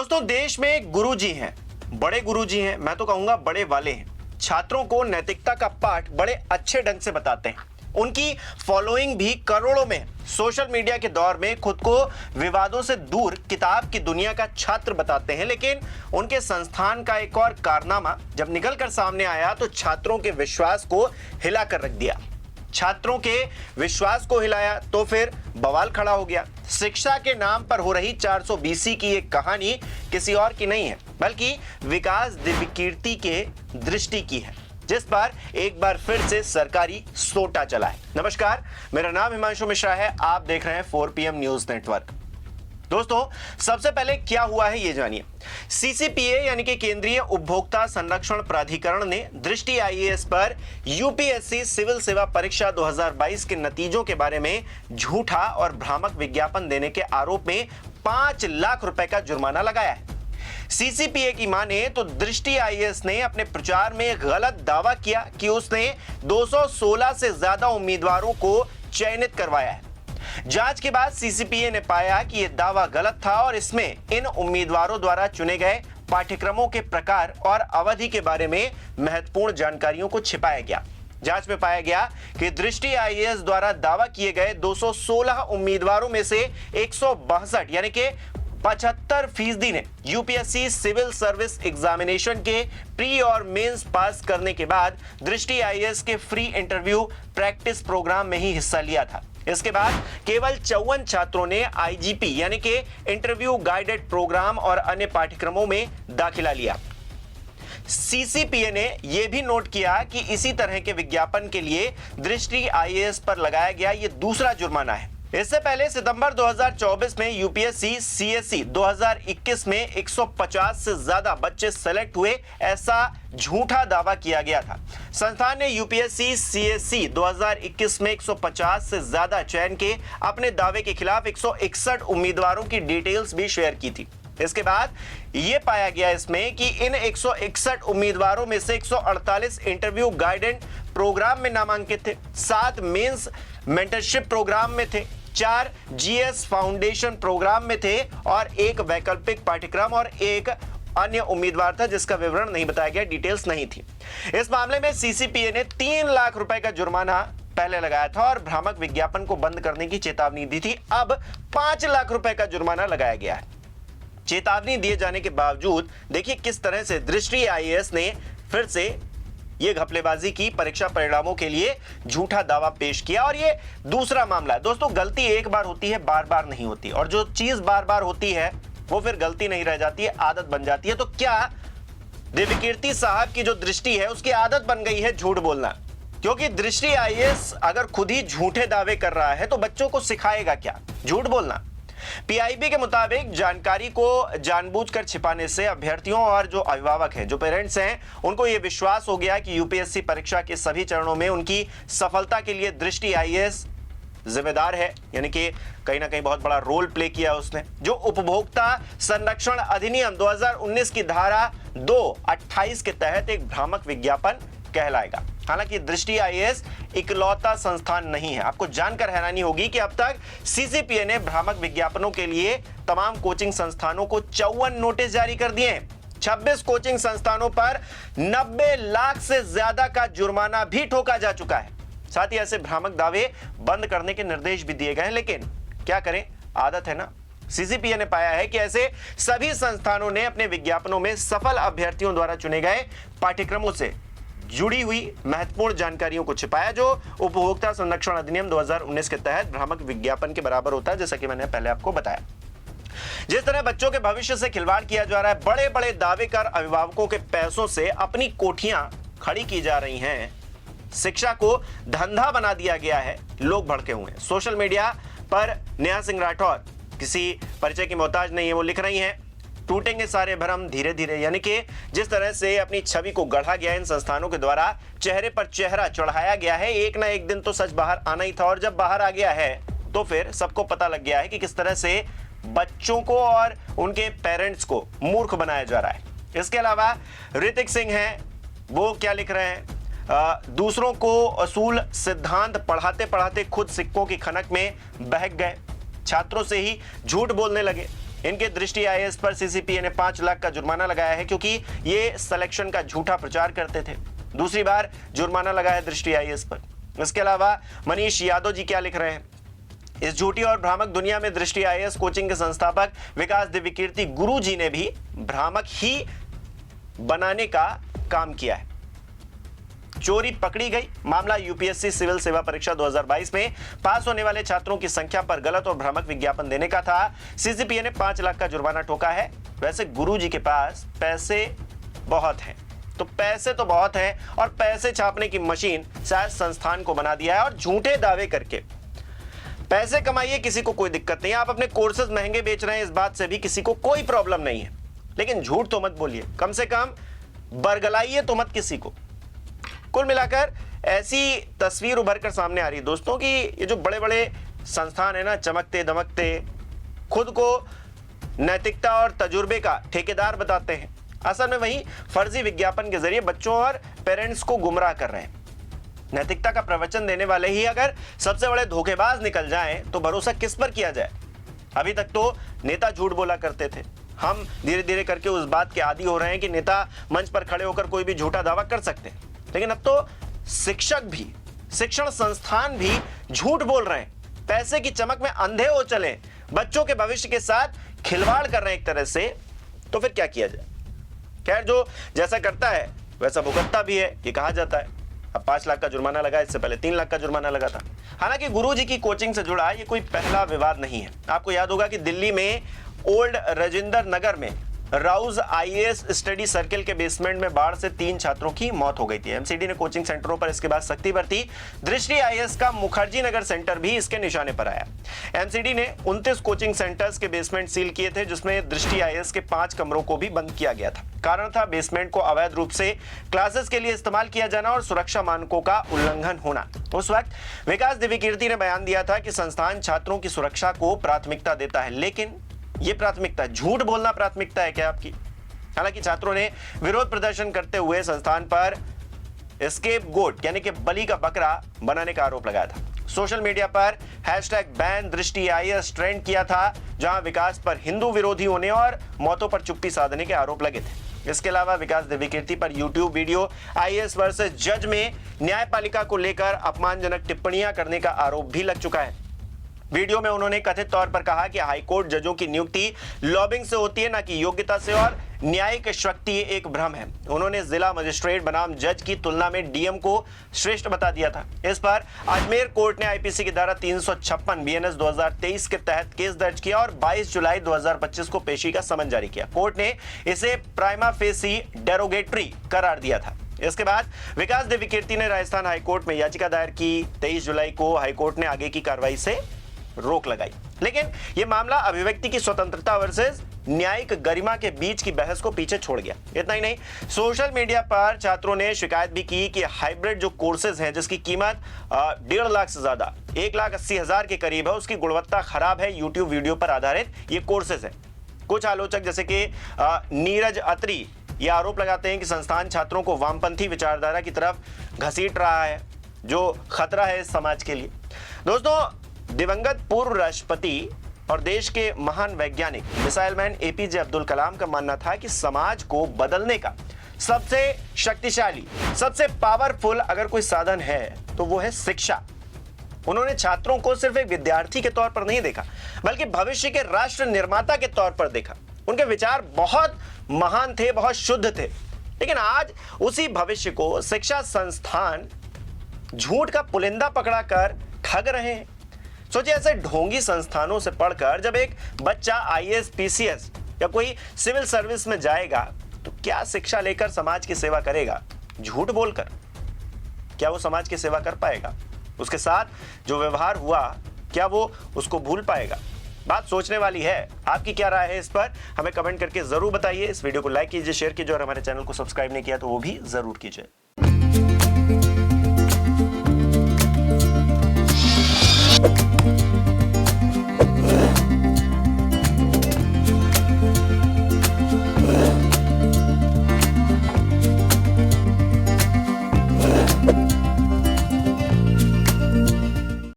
दोस्तों, देश में गुरुजी हैं, बड़े गुरुजी हैं, मैं तो कहूंगा बड़े वाले हैं। छात्रों को नैतिकता का पाठ बड़े अच्छे ढंग से बताते हैं। उनकी फॉलोइंग भी करोड़ों में। सोशल मीडिया के दौर में खुद को विवादों से दूर किताब की दुनिया का छात्र बताते हैं, लेकिन उनके संस्थान का एक और कारनामा जब निकलकर सामने आया तो छात्रों के विश्वास को हिलाकर रख दिया। छात्रों के विश्वास को हिलाया तो फिर बवाल खड़ा हो गया। शिक्षा के नाम पर हो रही 420 की एक कहानी किसी और की नहीं है, बल्कि विकास दिव्यकीर्ति के दृष्टि की है, जिस पर एक बार फिर से सरकारी सोटा चला है। नमस्कार, मेरा नाम हिमांशु मिश्रा है। आप देख रहे हैं 4PM न्यूज नेटवर्क। दोस्तों, सबसे पहले क्या हुआ है ये जानिए। सीसीपीए यानी कि केंद्रीय उपभोक्ता संरक्षण प्राधिकरण ने दृष्टि आईएएस पर यूपीएससी सिविल सेवा परीक्षा 2022 के नतीजों के बारे में झूठा और भ्रामक विज्ञापन देने के आरोप में 5 लाख रुपए का जुर्माना लगाया है। सीसीपीए की माने तो दृष्टि आईएएस ने अपने प्रचार में गलत दावा किया कि उसने 216 से ज्यादा उम्मीदवारों को चयनित करवाया है। जांच के बाद सीसीपीए ने पाया कि यह दावा गलत था और इसमें इन उम्मीदवारों द्वारा चुने गए पाठ्यक्रमों के प्रकार और अवधि के बारे में महत्वपूर्ण जानकारियों को छिपाया गया। जांच में पाया गया कि दृष्टि आईएएस द्वारा दावा किए गए 216 उम्मीदवारों में से 162 यानी कि 75% ने यूपीएससी सिविल सर्विस एग्जामिनेशन के प्री और मेंस पास करने के बाद दृष्टि आईएएस के फ्री इंटरव्यू प्रैक्टिस प्रोग्राम में ही हिस्सा लिया था। इसके बाद केवल 54 छात्रों ने आईजीपी यानी कि इंटरव्यू गाइडेड प्रोग्राम और अन्य पाठ्यक्रमों में दाखिला लिया। सीसीपीए ने यह भी नोट किया कि इसी तरह के विज्ञापन के लिए दृष्टि आईएएस पर लगाया गया यह दूसरा जुर्माना है। इससे पहले सितंबर 2024 में यूपीएससी सीएसई 2021 में 150 से ज्यादा बच्चे सेलेक्ट हुए, ऐसा झूठा दावा किया गया था। संस्थान ने यूपीएससी सीएसई 2021 में 150 से ज्यादा चयन के अपने दावे के खिलाफ 161 उम्मीदवारों की डिटेल्स भी शेयर की थी। इसके बाद यह पाया गया इसमें कि इन 161 उम्मीदवारों में से 148 इंटरव्यू गाइडेंस प्रोग्राम में नामांकित थे, 7 मेंस मेंटरशिप प्रोग्राम में थे, 4 जीएस फाउंडेशन प्रोग्राम में थे और एक वैकल्पिक पाठ्यक्रम और एक अन्य उम्मीदवार था जिसका विवरण नहीं बताया गया, डिटेल्स नहीं थी। इस मामले में सीसीपीए ने 3 लाख रुपए का जुर्माना पहले लगाया था और भ्रामक विज्ञापन को बंद करने की चेतावनी दी थी। अब 5 लाख रुपए का जुर्माना लगाया गया है। चेतावनी दिए जाने के बावजूद देखिए किस तरह से दृष्टि आईएएस ने फिर से ये घपलेबाजी की, परीक्षा परिणामों के लिए झूठा दावा पेश किया। और ये दूसरा मामला है। दोस्तों, गलती एक बार होती है, बार बार नहीं होती, और जो चीज बार बार होती है वो फिर गलती नहीं रह जाती है, आदत बन जाती है। तो क्या दिव्यकीर्ति साहब की जो दृष्टि है उसकी आदत बन गई है झूठ बोलना? क्योंकि दृष्टि आईएएस अगर खुद ही झूठे दावे कर रहा है तो बच्चों को सिखाएगा क्या झूठ बोलना? पीआईबी के मुताबिक जानकारी को जानबूझकर छिपाने से अभ्यर्थियों और जो अभिभावक हैं, जो पेरेंट्स हैं, उनको यह विश्वास हो गया कि यूपीएससी परीक्षा के सभी चरणों में उनकी सफलता के लिए दृष्टि आईएएस जिम्मेदार है, यानी कि कहीं ना कहीं बहुत बड़ा रोल प्ले किया उसने, जो उपभोक्ता संरक्षण अधिनियम 2019 की धारा 228 के तहत एक भ्रामक विज्ञापन कहलाएगा। हालांकि दृष्टि आईएएस इकलौता संस्थान नहीं है। आपको जानकर हैरानी होगी कि अब तक सीसीपीए ने भ्रामक विज्ञापनों के लिए तमाम कोचिंग संस्थानों को 54 नोटिस जारी कर दिए हैं। 26 कोचिंग संस्थानों पर 90 लाख से ज्यादा का जुर्माना भी ठोका जा चुका है। साथ ही ऐसे भ्रामक दावे बंद करने के निर्देश भी दिए गए हैं, लेकिन क्या करें, आदत है ना। सीसीपीए ने पाया है कि ऐसे सभी संस्थानों ने अपने विज्ञापनों में सफल अभ्यर्थियों द्वारा चुने गए पाठ्यक्रमों से जुड़ी हुई महत्वपूर्ण जानकारियों को छिपाया, जो उपभोक्ता संरक्षण अधिनियम 2019 के तहत भ्रामक विज्ञापन के बराबर होता है, जैसा कि मैंने पहले आपको बताया। जिस तरह बच्चों के भविष्य से खिलवाड़ किया जा रहा है, बड़े बड़े दावे कर अभिभावकों के पैसों से अपनी कोठियां खड़ी की जा रही हैं, शिक्षा को धंधा बना दिया गया है, लोग भड़के हुए हैं। सोशल मीडिया पर नेहा सिंह राठौर किसी परिचय की मोहताज नहीं है, वो लिख रही हैं, टूटेंगे सारे भ्रम धीरे धीरे। यानी कि जिस तरह से अपनी छवि को गढ़ा गया इन संस्थानों के द्वारा, चेहरे पर चेहरा चढ़ाया गया है, एक ना एक दिन तो सच बाहर आना ही था। और जब बाहर आ गया है तो फिर सबको पता लग गया है कि किस तरह से बच्चों को और उनके पेरेंट्स को मूर्ख बनाया जा रहा है। इसके अलावा ऋतिक सिंह हैं, वो क्या लिख रहे हैं, दूसरों को असूल सिद्धांत पढ़ाते पढ़ाते खुद सिक्कों की खनक में बहक गए, छात्रों से ही झूठ बोलने लगे। इनके दृष्टि आईएएस पर सीसीपीए ने 5 लाख का जुर्माना लगाया है क्योंकि ये सिलेक्शन का झूठा प्रचार करते थे। दूसरी बार जुर्माना लगा है दृष्टि आईएएस पर। इसके अलावा मनीष यादव जी क्या लिख रहे हैं, इस झूठी और भ्रामक दुनिया में दृष्टि आईएएस कोचिंग के संस्थापक विकास दिव्यकीर्ति गुरु जी ने भी भ्रामक ही बनाने का काम किया है। चोरी पकड़ी गई। मामला यूपीएससी सिविल सेवा परीक्षा 2022 में पास होने वाले छात्रों की संख्या पर गलत और भ्रामक विज्ञापन देने का था। सीसीपीए ने 5 लाख का जुर्माना ठोका है। वैसे गुरुजी के पास पैसे बहुत हैं, तो पैसे तो बहुत हैं और पैसे छापने की मशीन शायद संस्थान को बना दिया है और झूठे दावे करके पैसे कमाइए, किसी को कोई दिक्कत नहीं है। आप अपने कोर्सेज महंगे बेच रहे हैं, इस बात से भी किसी को कोई प्रॉब्लम नहीं है, लेकिन झूठ तो मत बोलिए, कम से कम बरगलाइए तो मत किसी को। कुल मिलाकर ऐसी तस्वीर उभर कर सामने आ रही है दोस्तों कि ये जो बड़े बड़े संस्थान है ना, चमकते दमकते, खुद को नैतिकता और तजुर्बे का ठेकेदार बताते हैं, असल में वही फर्जी विज्ञापन के जरिए बच्चों और पेरेंट्स को गुमराह कर रहे हैं। नैतिकता का प्रवचन देने वाले ही अगर सबसे बड़े धोखेबाज निकल जाएं तो भरोसा किस पर किया जाए। अभी तक तो नेता झूठ बोला करते थे, हम धीरे धीरे करके उस बात के आदी हो रहे हैं कि नेता मंच पर खड़े होकर कोई भी झूठा दावा कर सकते हैं, लेकिन अब तो शिक्षक भी, शिक्षण संस्थान भी झूठ बोल रहे हैं, पैसे की चमक में अंधे हो चले, बच्चों के भविष्य के साथ खिलवाड़ कर रहे हैं एक तरह से। तो फिर क्या किया जाए? खैर, जो जैसा करता है वैसा भुगतता भी है, ये कहा जाता है। अब 5 लाख का जुर्माना लगा, इससे पहले 3 लाख का जुर्माना लगा था। हालांकि गुरुजी की कोचिंग से जुड़ा ये कोई पहला विवाद नहीं है। आपको याद होगा कि दिल्ली में ओल्ड राजेंद्र नगर में राउज आईएएस स्टडी सर्किल के बेसमेंट में बाढ़ से 3 छात्रों की मौत हो गई थी। एमसीडी ने कोचिंग सेंटरों पर इसके बाद सख्ती बरती। दृष्टि आईएएस का मुखर्जी नगर सेंटर भी इसके निशाने पर आया। एमसीडी ने 29 कोचिंग सेंटर्स के बेसमेंट सील किए थे, जिसमें दृष्टि आईएएस के 5 कमरों को भी बंद किया गया था। कारण था बेसमेंट को अवैध रूप से क्लासेस के लिए इस्तेमाल किया जाना और सुरक्षा मानकों का उल्लंघन होना। उस वक्त विकास दिव्यकीर्ति ने बयान दिया था कि संस्थान छात्रों की सुरक्षा को प्राथमिकता देता है, लेकिन ये प्राथमिकता, झूठ बोलना प्राथमिकता है क्या आपकी? हालांकि छात्रों ने विरोध प्रदर्शन करते हुए संस्थान पर एस्केप गोट यानी कि बलि का बकरा बनाने का आरोप लगाया था। सोशल मीडिया पर #बैन दृष्टि आईएएस ट्रेंड किया था, जहां विकास पर हिंदू विरोधी होने और मौतों पर चुप्पी साधने के आरोप लगे थे। इसके अलावा विकास दिव्यकीर्ति पर यूट्यूब वीडियो आईएएस वर्सेस जज में न्यायपालिका को लेकर अपमानजनक टिप्पणियां करने का आरोप भी लग चुका है। वीडियो में उन्होंने कथित तौर पर कहा कि हाईकोर्ट जजों की नियुक्ति लॉबिंग से होती है, न कि योग्यता से, और न्यायिक शक्ति एक भ्रम है। उन्होंने जिला मजिस्ट्रेट बनाम जज की तुलना में डीएम को श्रेष्ठ बता दिया था। इस पर अजमेर कोर्ट ने आईपीसी की धारा 356 बीएनएस 2023 के तहत केस दर्ज किया और 22 जुलाई 2025 को पेशी का समन जारी किया। कोर्ट ने इसे प्राइमा फेसी डेरोगेटरी करार दिया था। इसके बाद विकास दिव्यकीर्ति ने राजस्थान हाईकोर्ट में याचिका दायर की। 23 जुलाई को हाईकोर्ट ने आगे की कार्रवाई से रोक लगाई, लेकिन यह मामला अभिव्यक्ति की स्वतंत्रता वर्सेस न्यायिक गरिमा के बीच की बहस को पीछे छोड़ गया। इतना ही नहीं, सोशल मीडिया पर छात्रों ने शिकायत भी की कि हाइब्रिड जो कोर्सेज हैं, जिसकी कीमत 1.5 लाख से ज्यादा 1,80,000 के करीब है, उसकी गुणवत्ता खराब है। यूट्यूब वीडियो पर आधारित ये कोर्सेज है। कुछ आलोचक जैसे कि नीरज अत्री ये आरोप लगाते हैं कि संस्थान छात्रों को वामपंथी विचारधारा की तरफ घसीट रहा है, जो खतरा है इस समाज के लिए। दोस्तों, दिवंगत पूर्व राष्ट्रपति और देश के महान वैज्ञानिक missile man APJ Abdul Kalam का मानना था कि समाज को बदलने का सबसे शक्तिशाली, सबसे पावरफुल अगर कोई साधन है तो वो है शिक्षा। उन्होंने छात्रों को सिर्फ एक विद्यार्थी के तौर पर नहीं देखा, बल्कि भविष्य के राष्ट्र निर्माता के तौर पर देखा। उनके विचार बहुत महान थे, बहुत शुद्ध थे, लेकिन आज उसी भविष्य को शिक्षा संस्थान झूठ का पुलिंदा पकड़ाकर ठग रहे हैं। सोचिए, ऐसे ढोंगी संस्थानों से पढ़कर जब एक बच्चा आईएएस, पीसीएस या कोई सिविल सर्विस में जाएगा तो क्या शिक्षा लेकर समाज की सेवा करेगा? झूठ बोलकर क्या वो समाज की सेवा कर पाएगा? उसके साथ जो व्यवहार हुआ, क्या वो उसको भूल पाएगा? बात सोचने वाली है। आपकी क्या राय है इस पर? हमें कमेंट करके जरूर बताइए। इस वीडियो को लाइक कीजिए, शेयर कीजिए और हमारे चैनल को सब्सक्राइब नहीं किया तो वो भी जरूर कीजिए।